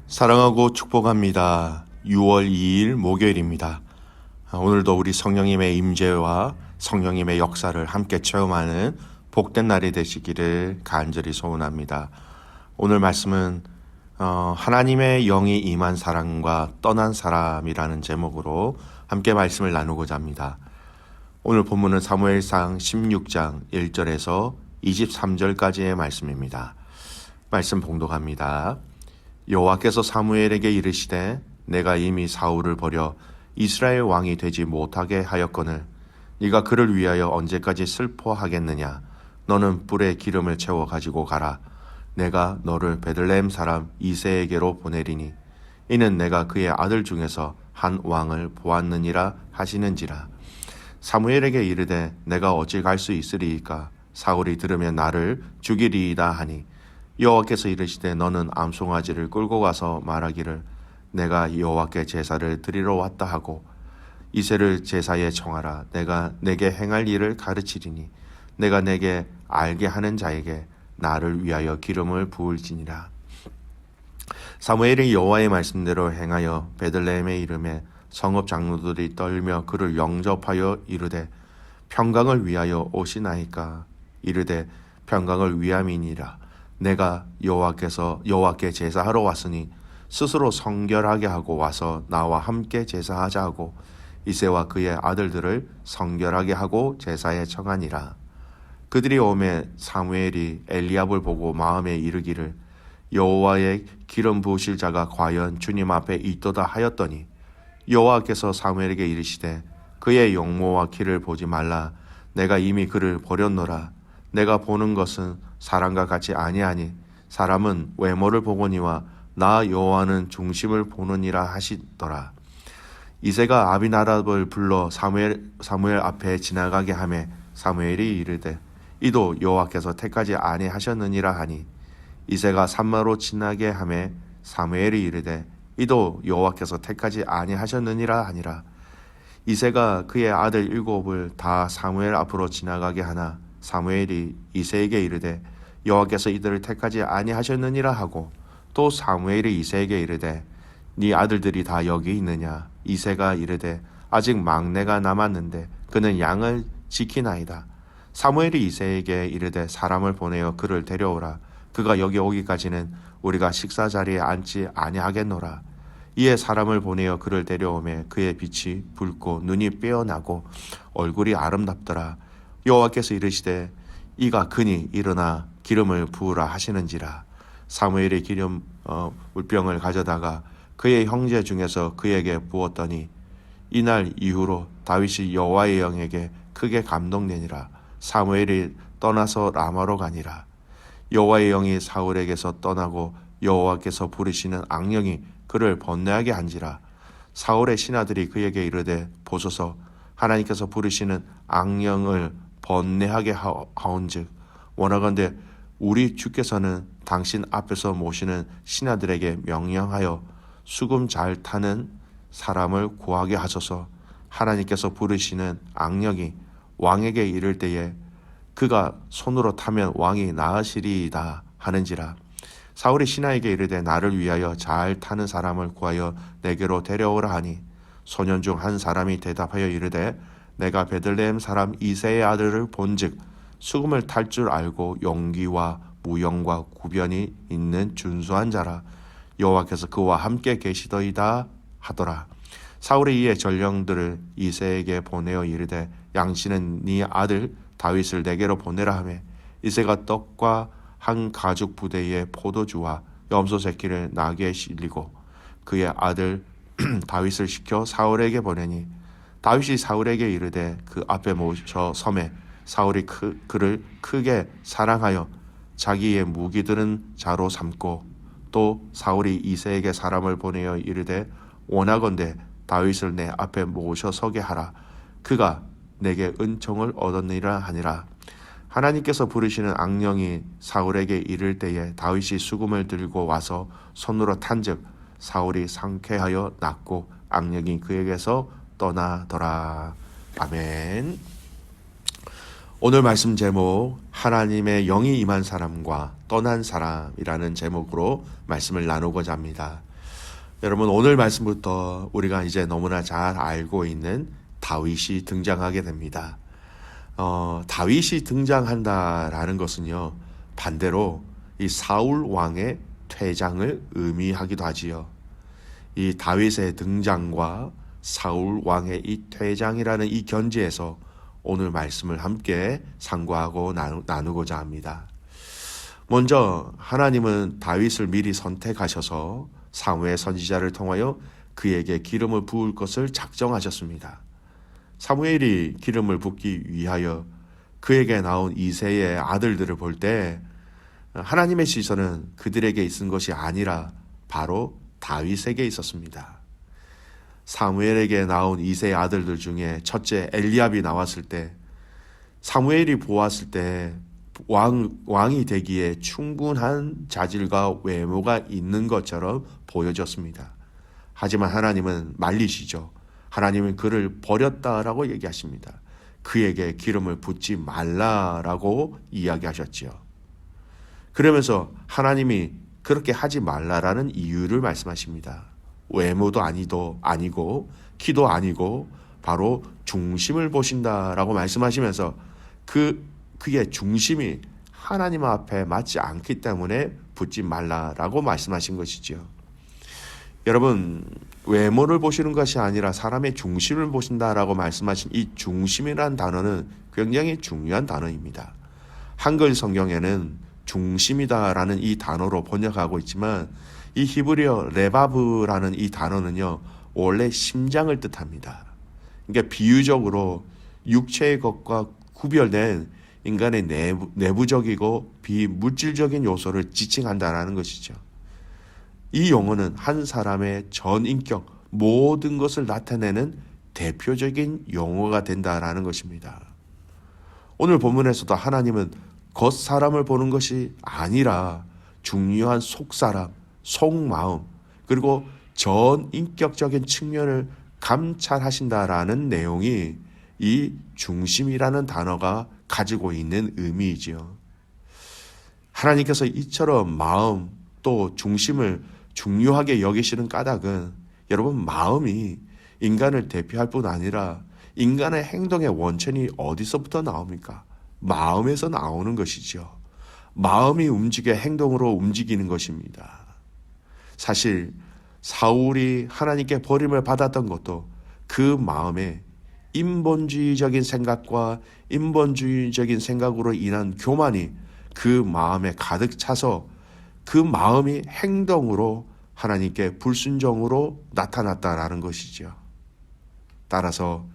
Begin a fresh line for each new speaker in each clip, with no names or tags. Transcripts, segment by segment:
사랑하고 축복합니다. 6월 2일 목요일입니다. 오늘도 우리 성령님의 임재와 성령님의 역사를 함께 체험하는 복된 날이 되시기를 간절히 소원합니다. 오늘 말씀은 하나님의 영이 임한 사람과 떠난 사람이라는 제목으로 함께 말씀을 나누고자 합니다. 오늘 본문은 사무엘상 16장 1절에서 23절까지의 말씀입니다. 말씀 봉독합니다. 여호와께서 사무엘에게 이르시되 내가 이미 사울을 버려 이스라엘 왕이 되지 못하게 하였거늘 네가 그를 위하여 언제까지 슬퍼하겠느냐. 너는 뿔에 기름을 채워 가지고 가라. 내가 너를 베들레헴 사람 이새에게로 보내리니 이는 내가 그의 아들 중에서 한 왕을 보았느니라 하시는지라. 사무엘에게 이르되 내가 어찌 갈 수 있으리이까. 사울이 들으면 나를 죽이리이다 하니 여호와께서 이르시되 너는 암송아지를 끌고 가서 말하기를 내가 여호와께 제사를 드리러 왔다 하고 이새를 제사에 청하라. 내가 내게 행할 일을 가르치리니 내가 내게 알게 하는 자에게 나를 위하여 기름을 부을지니라. 사무엘이 여호와의 말씀대로 행하여 베들레헴에 이르매 성읍 장로들이 떨며 그를 영접하여 이르되 평강을 위하여 오시나이까. 이르되 평강을 위함이니라. 내가 여호와께 제사하러 왔으니 스스로 성결하게 하고 와서 나와 함께 제사하자 하고 이새와 그의 아들들을 성결하게 하고 제사에 청하니라. 그들이 오매 사무엘이 엘리압을 보고 마음에 이르기를 여호와의 기름 부으실 자가 과연 주님 앞에 있도다 하였더니 여호와께서 사무엘에게 이르시되 그의 용모와 키를 보지 말라. 내가 이미 그를 버렸노라. 내가 보는 것은 사람과 같이 아니하니 사람은 외모를 보거니와 나 여호와는 중심을 보느니라 하시더라. 이새가 아비나답을 불러 사무엘 앞에 지나가게 하매 사무엘이 이르되 이도 여호와께서 택하지 아니하셨느니라 하니 이새가 산마로 지나게 하매 사무엘이 이르되 이도 여호와께서 택하지 아니하셨느니라 하니라. 이새가 그의 아들 7을 다 사무엘 앞으로 지나가게 하나 사무엘이 이새에게 이르되 여호와께서 이들을 택하지 아니하셨느니라 하고 또 사무엘이 이새에게 이르되 네 아들들이 다 여기 있느냐. 이새가 이르되 아직 막내가 남았는데 그는 양을 지키나이다. 사무엘이 이새에게 이르되 사람을 보내어 그를 데려오라. 그가 여기 오기까지는 우리가 식사 자리에 앉지 아니하겠노라. 이에 사람을 보내어 그를 데려오매 그의 빛이 붉고 눈이 빼어나고 얼굴이 아름답더라. 여호와께서 이르시되 이가 그니 일어나 기름을 부으라 하시는지라. 사무엘이 기름 물병을 가져다가 그의 형제 중에서 그에게 부었더니 이날 이후로 다윗이 여호와의 영에게 크게 감동되니라. 사무엘이 떠나서 라마로 가니라. 여호와의 영이 사울에게서 떠나고 여호와께서 부르시는 악령이 그를 번뇌하게 한지라. 사울의 신하들이 그에게 이르되 보소서 하나님께서 부르시는 악령을 번뇌하게 하온즉 원하건대 우리 주께서는 당신 앞에서 모시는 신하들에게 명령하여 수금 잘 타는 사람을 구하게 하소서. 하나님께서 부르시는 악령이 왕에게 이를 때에 그가 손으로 타면 왕이 나으시리이다 하는지라. 사울이 신하에게 이르되 나를 위하여 잘 타는 사람을 구하여 내게로 데려오라 하니 소년 중 한 사람이 대답하여 이르되 내가 베들레헴 사람 이새의 아들을 본즉 수금을 탈 줄 알고 용기와 무용과 구변이 있는 준수한 자라. 여호와께서 그와 함께 계시더이다 하더라. 사울이 이에 전령들을 이새에게 보내어 이르되 양씨는 네 아들 다윗을 내게로 보내라 하매 이새가 떡과 한 가죽 부대에 포도주와 염소 새끼를 나귀에 실리고 그의 아들 다윗을 시켜 사울에게 보내니 다윗이 사울에게 이르되 그 앞에 모셔 섬에 사울이 그를 크게 사랑하여 자기의 무기 들은 자로 삼고 또 사울이 이새에게 사람을 보내어 이르되 원하건대 다윗을 내 앞에 모셔 서게 하라. 그가 내게 은총을 얻었느니라 하니라. 하나님께서 부르시는 악령이 사울에게 이를 때에 다윗이 수금을 들고 와서 손으로 탄즉 사울이 상쾌하여 낫고 악령이 그에게서 떠나더라. 아멘. 오늘 말씀 제목 하나님의 영이 임한 사람과 떠난 사람이라는 제목으로 말씀을 나누고자 합니다. 여러분, 오늘 말씀부터 우리가 이제 너무나 잘 알고 있는 다윗이 등장하게 됩니다. 다윗이 등장한다라는 것은요, 반대로 이 사울 왕의 퇴장을 의미하기도 하지요. 이 다윗의 등장과 사울 왕의 이 퇴장이라는 이 견지에서 오늘 말씀을 함께 상고하고 나누고자 합니다. 먼저 하나님은 다윗을 미리 선택하셔서 사무엘 선지자를 통하여 그에게 기름을 부을 것을 작정하셨습니다. 사무엘이 기름을 붓기 위하여 그에게 나온 이새의 아들들을 볼 때 하나님의 시선은 그들에게 있은 것이 아니라 바로 다윗에게 있었습니다. 사무엘에게 나온 이새의 아들들 중에 첫째 엘리압이 나왔을 때 사무엘이 보았을 때 왕이 되기에 충분한 자질과 외모가 있는 것처럼 보여졌습니다. 하지만 하나님은 말리시죠. 하나님은 그를 버렸다라고 얘기하십니다. 그에게 기름을 붓지 말라라고 이야기하셨지요. 그러면서 하나님이 그렇게 하지 말라라는 이유를 말씀하십니다. 외모도 아니고 키도 아니고 바로 중심을 보신다라고 말씀하시면서 그의 중심이 하나님 앞에 맞지 않기 때문에 붓지 말라라고 말씀하신 것이지요. 여러분, 외모를 보시는 것이 아니라 사람의 중심을 보신다라고 말씀하신 이 중심이라는 단어는 굉장히 중요한 단어입니다. 한글 성경에는 중심이다라는 이 단어로 번역하고 있지만 이 히브리어 레바브라는 이 단어는요, 원래 심장을 뜻합니다. 그러니까 비유적으로 육체의 것과 구별된 인간의 내부적이고 비물질적인 요소를 지칭한다라는 것이죠. 이 용어는 한 사람의 전인격, 모든 것을 나타내는 대표적인 용어가 된다라는 것입니다. 오늘 본문에서도 하나님은 겉사람을 보는 것이 아니라 중요한 속사람, 속마음, 그리고 전인격적인 측면을 감찰하신다라는 내용이 이 중심이라는 단어가 가지고 있는 의미이지요. 하나님께서 이처럼 마음 또 중심을 중요하게 여기시는 까닭은 여러분, 마음이 인간을 대표할 뿐 아니라 인간의 행동의 원천이 어디서부터 나옵니까? 마음에서 나오는 것이죠. 마음이 움직여 행동으로 움직이는 것입니다. 사실 사울이 하나님께 버림을 받았던 것도 그 마음에 인본주의적인 생각과 인본주의적인 생각으로 인한 교만이 그 마음에 가득 차서 그 마음이 행동으로 하나님께 불순종으로 나타났다라는 것이죠. 따라서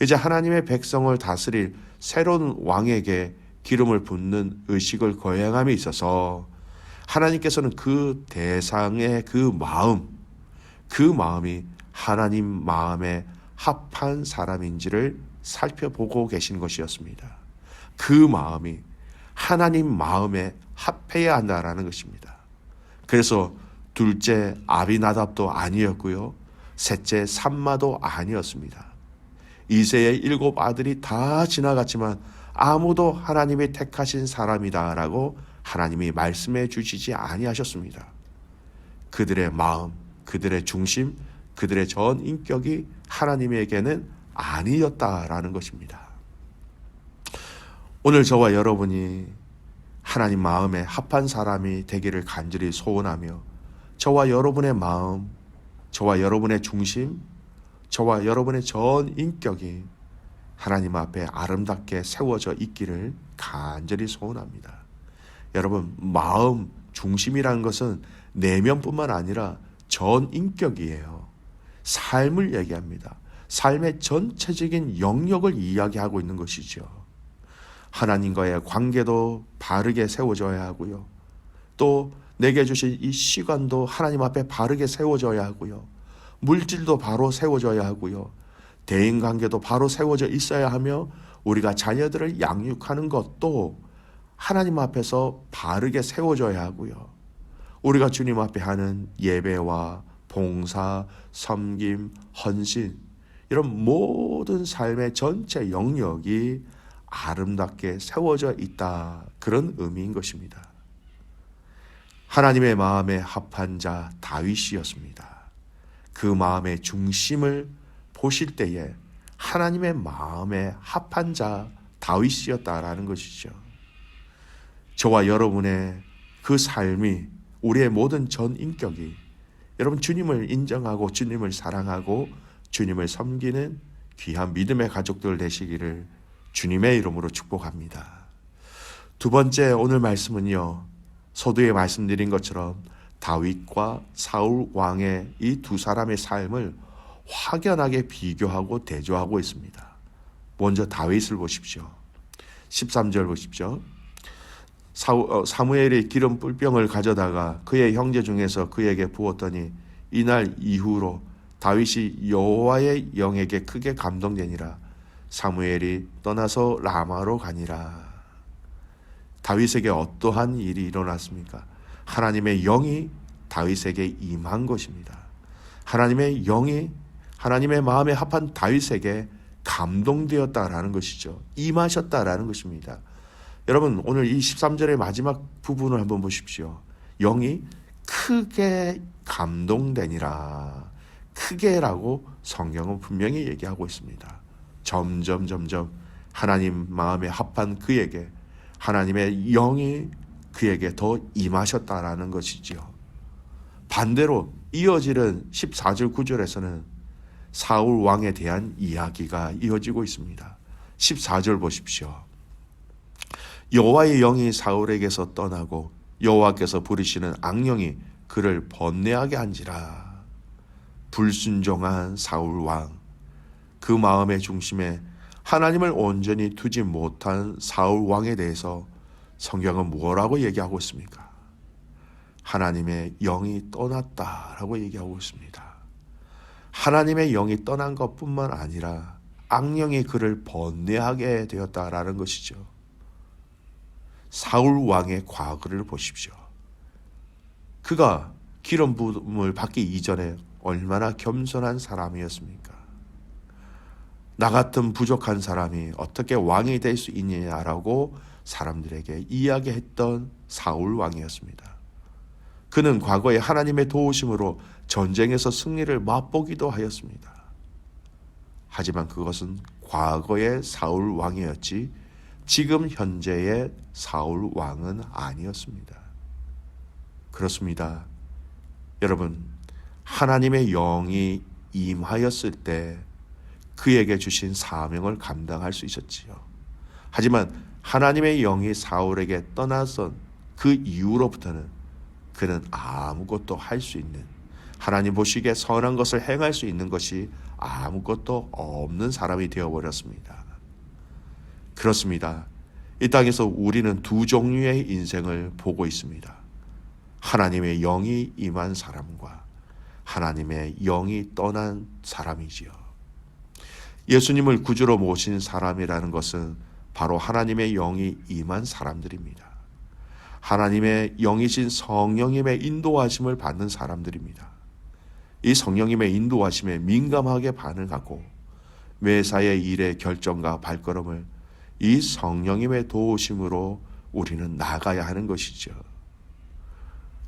이제 하나님의 백성을 다스릴 새로운 왕에게 기름을 붓는 의식을 거행함에 있어서 하나님께서는 그 대상의 그 마음이 하나님 마음에 합한 사람인지를 살펴보고 계신 것이었습니다. 그 마음이 하나님 마음에 합해야 한다라는 것입니다. 그래서 둘째 아비나답도 아니었고요, 셋째 삼마도 아니었습니다. 이새의 7 아들이 다 지나갔지만 아무도 하나님이 택하신 사람이다라고 하나님이 말씀해 주시지 아니하셨습니다. 그들의 마음, 그들의 중심, 그들의 전 인격이 하나님에게는 아니었다라는 것입니다. 오늘 저와 여러분이 하나님 마음에 합한 사람이 되기를 간절히 소원하며 저와 여러분의 마음, 저와 여러분의 중심, 저와 여러분의 전 인격이 하나님 앞에 아름답게 세워져 있기를 간절히 소원합니다. 여러분, 마음, 중심이라는 것은 내면뿐만 아니라 전 인격이에요. 삶을 얘기합니다. 삶의 전체적인 영역을 이야기하고 있는 것이죠. 하나님과의 관계도 바르게 세워져야 하고요. 또 내게 주신 이 시간도 하나님 앞에 바르게 세워져야 하고요. 물질도 바로 세워져야 하고요. 대인관계도 바로 세워져 있어야 하며 우리가 자녀들을 양육하는 것도 하나님 앞에서 바르게 세워져야 하고요. 우리가 주님 앞에 하는 예배와 봉사, 섬김, 헌신, 이런 모든 삶의 전체 영역이 아름답게 세워져 있다, 그런 의미인 것입니다. 하나님의 마음에 합한 자 다윗이었습니다. 그 마음의 중심을 보실 때에 하나님의 마음에 합한 자 다윗이었다라는 것이죠. 저와 여러분의 그 삶이, 우리의 모든 전 인격이 여러분 주님을 인정하고 주님을 사랑하고 주님을 섬기는 귀한 믿음의 가족들 되시기를 주님의 이름으로 축복합니다. 두 번째 오늘 말씀은요, 서두에 말씀드린 것처럼 다윗과 사울 왕의 이 두 사람의 삶을 확연하게 비교하고 대조하고 있습니다. 먼저 다윗을 보십시오. 13절 보십시오. 사무엘이 기름 뿔병을 가져다가 그의 형제 중에서 그에게 부었더니 이날 이후로 다윗이 여호와의 영에게 크게 감동되니라. 사무엘이 떠나서 라마로 가니라. 다윗에게 어떠한 일이 일어났습니까? 하나님의 영이 다윗에게 임한 것입니다. 하나님의 영이 하나님의 마음에 합한 다윗에게 감동되었다라는 것이죠. 임하셨다라는 것입니다. 여러분, 오늘 이 13절의 마지막 부분을 한번 보십시오. 영이 크게 감동되니라. 크게라고 성경은 분명히 얘기하고 있습니다. 점점 하나님 마음에 합한 그에게 하나님의 영이 그에게 더 임하셨다라는 것이지요. 반대로 이어지는 14절 9절에서는 사울 왕에 대한 이야기가 이어지고 있습니다. 14절 보십시오. 여호와의 영이 사울에게서 떠나고 여호와께서 부르시는 악령이 그를 번뇌하게 한지라. 불순종한 사울 왕, 그 마음의 중심에 하나님을 온전히 두지 못한 사울 왕에 대해서 성경은 뭐라고 얘기하고 있습니까? 하나님의 영이 떠났다라고 얘기하고 있습니다. 하나님의 영이 떠난 것뿐만 아니라 악령이 그를 번뇌하게 되었다라는 것이죠. 사울 왕의 과거를 보십시오. 그가 기름 부음을 받기 이전에 얼마나 겸손한 사람이었습니까? 나 같은 부족한 사람이 어떻게 왕이 될 수 있느냐라고 사람들에게 이야기했던 사울 왕이었습니다. 그는 과거에 하나님의 도우심으로 전쟁에서 승리를 맛보기도 하였습니다. 하지만 그것은 과거의 사울 왕이었지 지금 현재의 사울 왕은 아니었습니다. 그렇습니다. 여러분, 하나님의 영이 임하였을 때 그에게 주신 사명을 감당할 수 있었지요. 하지만 하나님의 영이 사울에게 떠나선 그 이후로부터는 그는 아무것도 할 수 있는, 하나님 보시기에 선한 것을 행할 수 있는 것이 아무것도 없는 사람이 되어버렸습니다. 그렇습니다. 이 땅에서 우리는 두 종류의 인생을 보고 있습니다. 하나님의 영이 임한 사람과 하나님의 영이 떠난 사람이지요. 예수님을 구주로 모신 사람이라는 것은 바로 하나님의 영이 임한 사람들입니다. 하나님의 영이신 성령님의 인도하심을 받는 사람들입니다. 이 성령님의 인도하심에 민감하게 반응하고 매사의 일의 결정과 발걸음을 이 성령님의 도우심으로 우리는 나가야 하는 것이죠.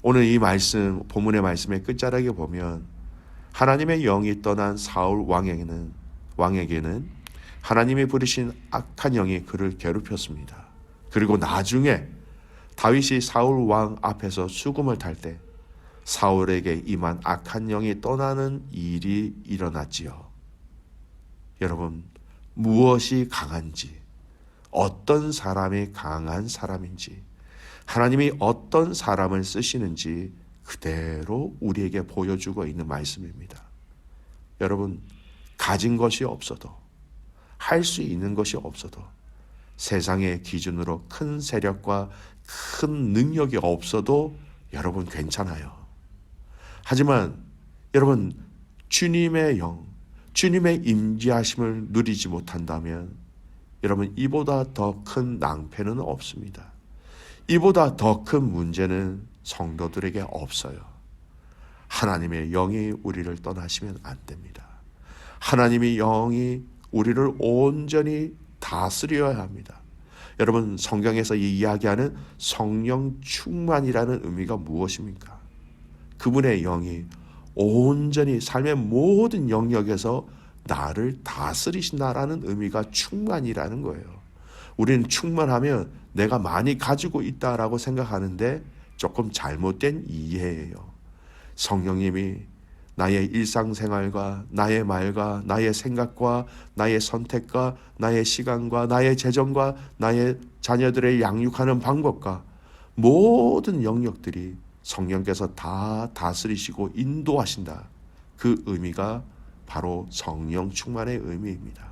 오늘 이 말씀, 본문의 말씀의 끝자락에 보면 하나님의 영이 떠난 사울 왕에게는 하나님이 부르신 악한 영이 그를 괴롭혔습니다. 그리고 나중에 다윗이 사울 왕 앞에서 수금을 탈 때 사울에게 임한 악한 영이 떠나는 일이 일어났지요. 여러분, 무엇이 강한지, 어떤 사람이 강한 사람인지, 하나님이 어떤 사람을 쓰시는지 그대로 우리에게 보여주고 있는 말씀입니다. 여러분, 가진 것이 없어도, 할 수 있는 것이 없어도, 세상의 기준으로 큰 세력과 큰 능력이 없어도 여러분 괜찮아요. 하지만 여러분, 주님의 영, 주님의 임재하심을 누리지 못한다면 여러분, 이보다 더 큰 낭패는 없습니다. 이보다 더 큰 문제는 성도들에게 없어요. 하나님의 영이 우리를 떠나시면 안 됩니다. 하나님의 영이 우리를 온전히 다스려야 합니다. 여러분, 성경에서 이야기하는 성령 충만이라는 의미가 무엇입니까? 그분의 영이 온전히 삶의 모든 영역에서 나를 다스리신다라는 의미가 충만이라는 거예요. 우리는 충만하면 내가 많이 가지고 있다라고 생각하는데 조금 잘못된 이해예요. 성령님이 나의 일상생활과 나의 말과 나의 생각과 나의 선택과 나의 시간과 나의 재정과 나의 자녀들의 양육하는 방법과 모든 영역들이 성령께서 다 다스리시고 인도하신다. 그 의미가 바로 성령 충만의 의미입니다.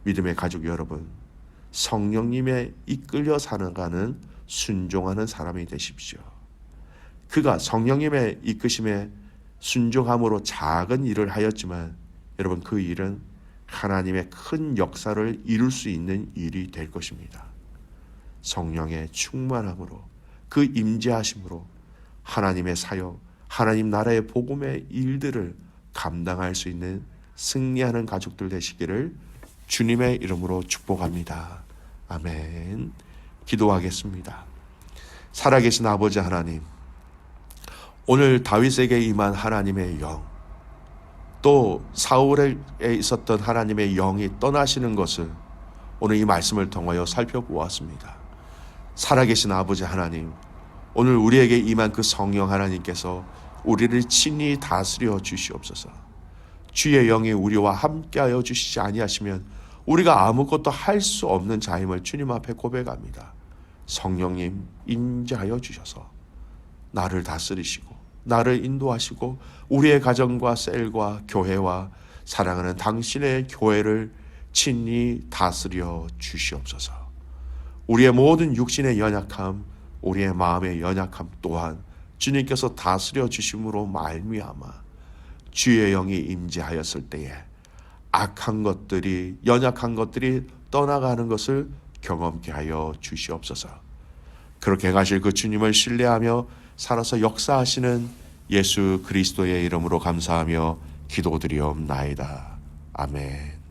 믿음의 가족 여러분, 성령님의 이끌려 살아가는 순종하는 사람이 되십시오. 그가 성령님의 이끄심에 순종함으로 작은 일을 하였지만 여러분 그 일은 하나님의 큰 역사를 이룰 수 있는 일이 될 것입니다. 성령의 충만함으로 그 임재하심으로 하나님의 사역, 하나님 나라의 복음의 일들을 감당할 수 있는 승리하는 가족들 되시기를 주님의 이름으로 축복합니다. 아멘. 기도하겠습니다. 살아계신 아버지 하나님, 오늘 다윗에게 임한 하나님의 영, 또 사울에 있었던 하나님의 영이 떠나시는 것을 오늘 이 말씀을 통하여 살펴보았습니다. 살아계신 아버지 하나님, 오늘 우리에게 임한 그 성령 하나님께서 우리를 친히 다스려 주시옵소서. 주의 영이 우리와 함께하여 주시지 아니하시면 우리가 아무것도 할 수 없는 자임을 주님 앞에 고백합니다. 성령님 인자하여 주셔서 나를 다스리시고 나를 인도하시고 우리의 가정과 셀과 교회와 사랑하는 당신의 교회를 친히 다스려 주시옵소서. 우리의 모든 육신의 연약함, 우리의 마음의 연약함 또한 주님께서 다스려 주심으로 말미암아 주의 영이 임재하였을 때에 악한 것들이, 연약한 것들이 떠나가는 것을 경험케 하여 주시옵소서. 그렇게 가실 그 주님을 신뢰하며 살아서 역사하시는 예수 그리스도의 이름으로 감사하며 기도드리옵나이다. 아멘.